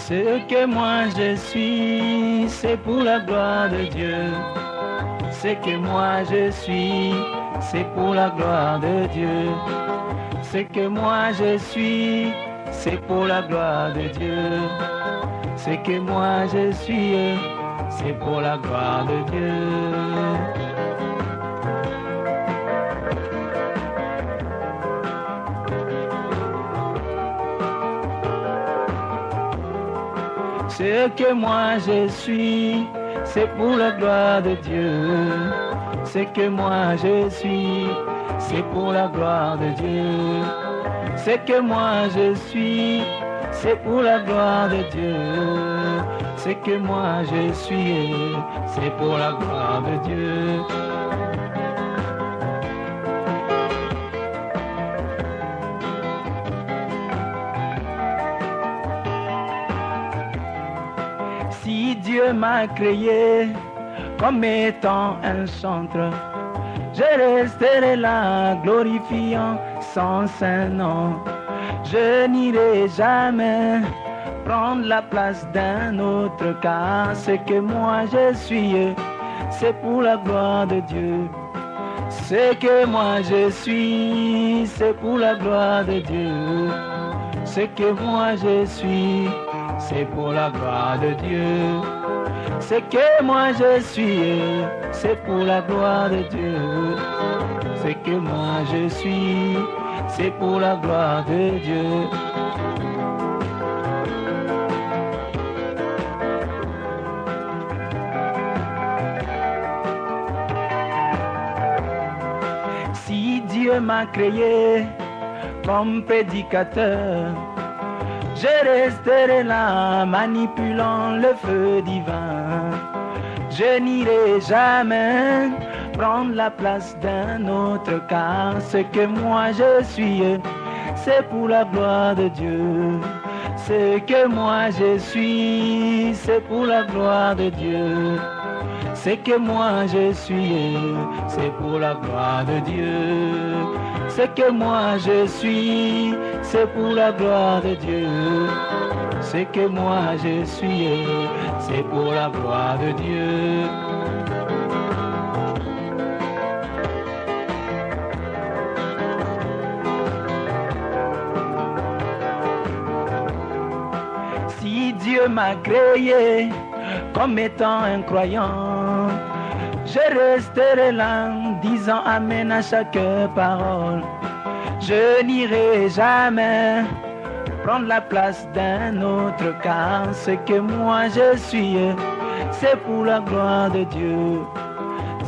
Ce que moi je suis, c'est pour la gloire de Dieu. Ce que moi je suis, c'est pour la gloire de Dieu. Ce que moi je suis, c'est pour la gloire de Dieu. Ce que moi je suis, c'est pour la gloire de Dieu. Ce que moi je suis, c'est pour la gloire de Dieu. Ce que moi je suis, c'est pour la gloire de Dieu. Ce que moi je suis, c'est pour la gloire de Dieu. Ce que moi je suis, c'est pour la gloire de Dieu. Si Dieu m'a créé comme étant un chantre, je resterai là glorifiant son saint nom. Je n'irai jamais prendre la place d'un autre, car ce que moi je suis, c'est pour la gloire de Dieu. Ce que moi je suis, c'est pour la gloire de Dieu. Ce que moi je suis, c'est pour la gloire de Dieu. Ce que moi je suis, c'est pour la gloire de Dieu. Ce que moi je suis, c'est pour la gloire de Dieu. Si Dieu m'a créé comme prédicateur, je resterai là manipulant le feu divin. Je n'irai jamais prendre la place d'un autre, car ce que moi je suis, c'est pour la gloire de Dieu. Ce que moi je suis, c'est pour la gloire de Dieu. Ce que moi je suis, c'est pour la gloire de Dieu. Ce que moi je suis, c'est pour la gloire de Dieu. Ce que moi je suis, c'est pour la gloire de Dieu. Si Dieu m'a créé comme étant un croyant, je resterai là disant amen à chaque parole. Je n'irai jamais prendre la place d'un autre, car ce que moi je suis, c'est pour la gloire de Dieu.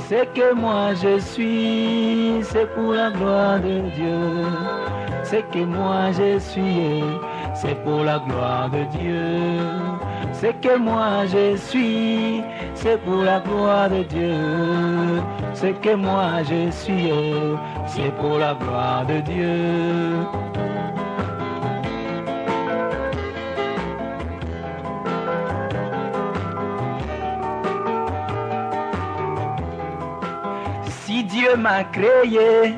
Ce que moi je suis, c'est pour la gloire de Dieu. Ce que moi je suis, c'est pour la gloire de Dieu. Ce que moi je suis, c'est pour la gloire de Dieu. Ce que moi je suis, c'est pour la gloire de Dieu. Si Dieu m'a créé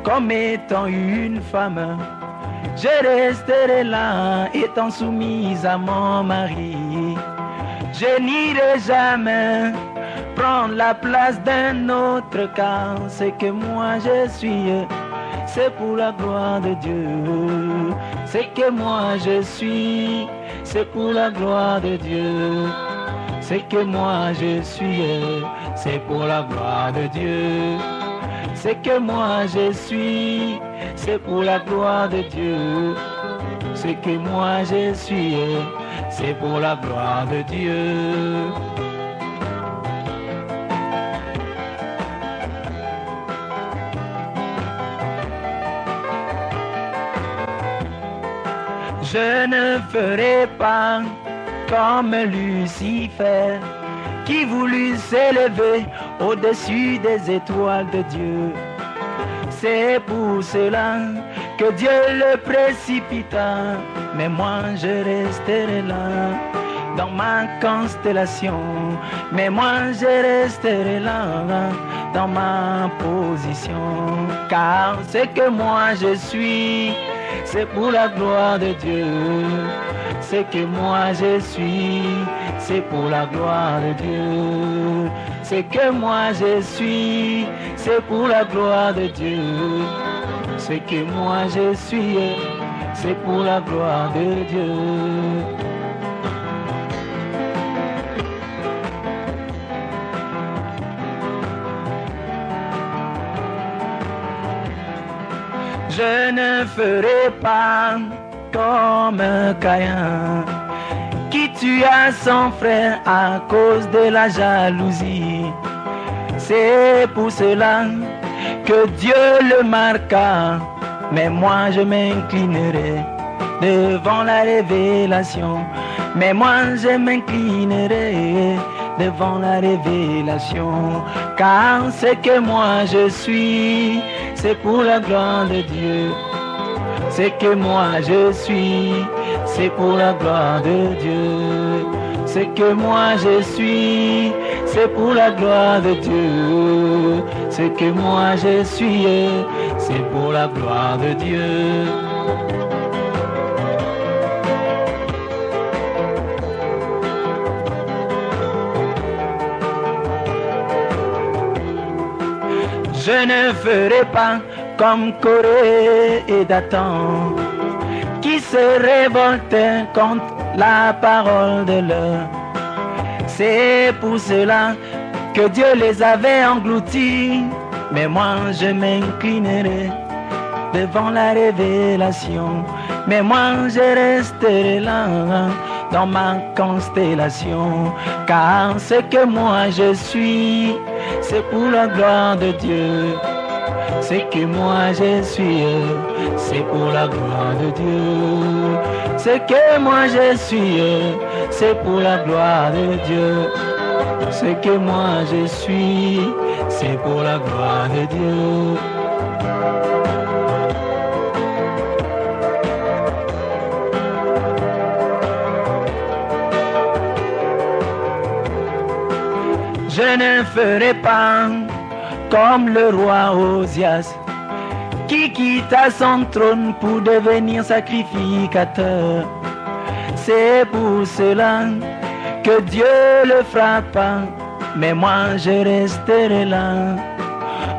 comme étant une femme, je resterai là étant soumise à mon mari. Je n'irai jamais prendre la place d'un autre, car ce que moi je suis, c'est pour la gloire de Dieu. Ce que moi je suis, c'est pour la gloire de Dieu. Ce que moi je suis, c'est pour la gloire de Dieu. Ce que moi je suis, c'est pour la gloire de Dieu. Ce que moi je suis, c'est pour la gloire de Dieu. Je ne ferai pas comme Lucifer, qui voulut s'élever au-dessus des étoiles de Dieu. C'est pour cela que Dieu le précipita, mais moi je resterai là dans ma constellation. Mais moi je resterai là dans ma position, car ce que moi je suis, c'est pour la gloire de Dieu. Ce que moi je suis, c'est pour la gloire de Dieu. Ce que moi je suis, c'est pour la gloire de Dieu. Ce que moi je suis, c'est pour la gloire de Dieu. Je ne ferai pas comme Caïn, qui tua son frère à cause de la jalousie. C'est pour cela que Dieu le marqua, mais moi je m'inclinerai devant la révélation. Mais moi je m'inclinerai devant la révélation, car ce que moi je suis, c'est pour la gloire de Dieu. Ce que moi je suis, c'est pour la gloire de Dieu. Ce que moi je suis, c'est pour la gloire de Dieu. Ce que moi je suis, c'est pour la gloire de Dieu. Je ne ferai pas comme Corée et Dathan, qui se révoltaient contre la parole de l'heure. C'est pour cela que Dieu les avait engloutis, mais moi je m'inclinerai devant la révélation. Mais moi je resterai là dans ma constellation, car ce que moi je suis, c'est pour la gloire de Dieu. Ce que moi je suis, c'est pour la gloire de Dieu. Ce que moi je suis, c'est pour la gloire de Dieu. Ce que moi je suis, c'est pour la gloire de Dieu. Je ne ferai pas comme le roi Osias, qui quitta son trône pour devenir sacrificateur. C'est pour cela que Dieu le frappa, mais moi je resterai là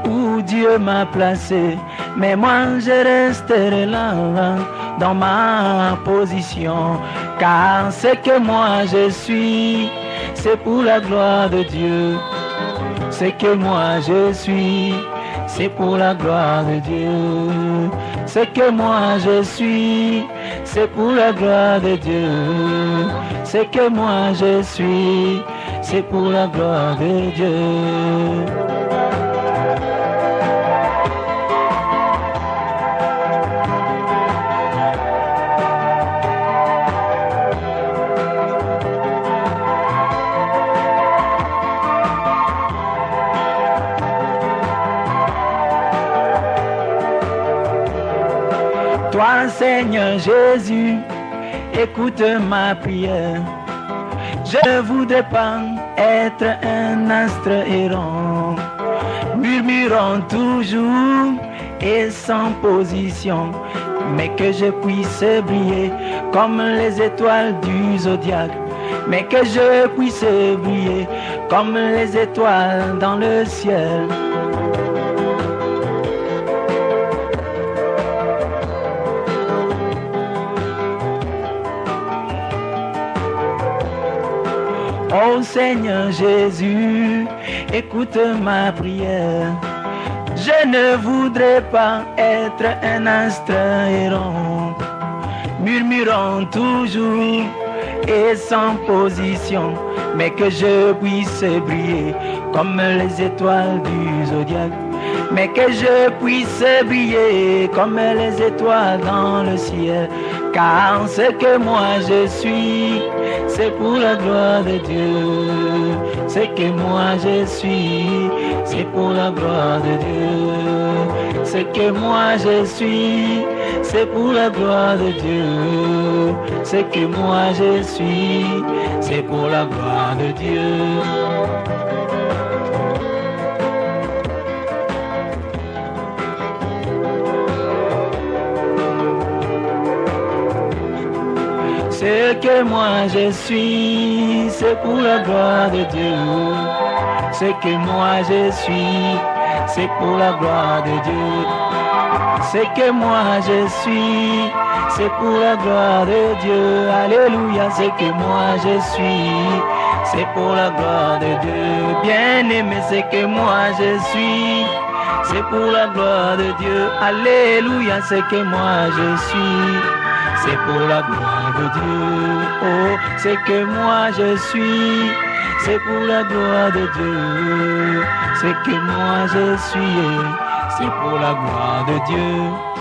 où Dieu m'a placé. Mais moi je resterai là dans ma position, car ce que moi je suis, c'est pour la gloire de Dieu. Ce que moi je suis, c'est pour la gloire de Dieu. Ce que moi je suis, c'est pour la gloire de Dieu. Ce que moi je suis, c'est pour la gloire de Dieu. Toi, Seigneur Jésus, écoute ma prière. Je ne voudrais pas être un astre errant, murmurant toujours et sans position, mais que je puisse briller comme les étoiles du zodiaque, mais que je puisse briller comme les étoiles dans le ciel. Oh Seigneur Jésus, écoute ma prière. Je ne voudrais pas être un astre errant, murmurant toujours et sans position, mais que je puisse briller comme les étoiles du zodiaque, mais que je puisse briller comme les étoiles dans le ciel, car ce que moi je suis, c'est pour la gloire de Dieu. Ce que moi je suis, c'est pour la gloire de Dieu. Ce que moi je suis, c'est pour la gloire de Dieu. Ce que moi je suis, c'est pour la gloire de Dieu. Ce que moi je suis, c'est pour la gloire de Dieu. Ce que moi je suis, c'est pour la gloire de Dieu. Ce que moi je suis, c'est pour la gloire de Dieu. Alléluia, ce que moi je suis, c'est pour la gloire de Dieu. Bien-aimé, ce que moi je suis, c'est pour la gloire de Dieu. Alléluia, ce que moi je suis, c'est pour la gloire de Dieu. Oh, ce que moi je suis, c'est pour la gloire de Dieu. Ce que moi je suis, c'est pour la gloire de Dieu.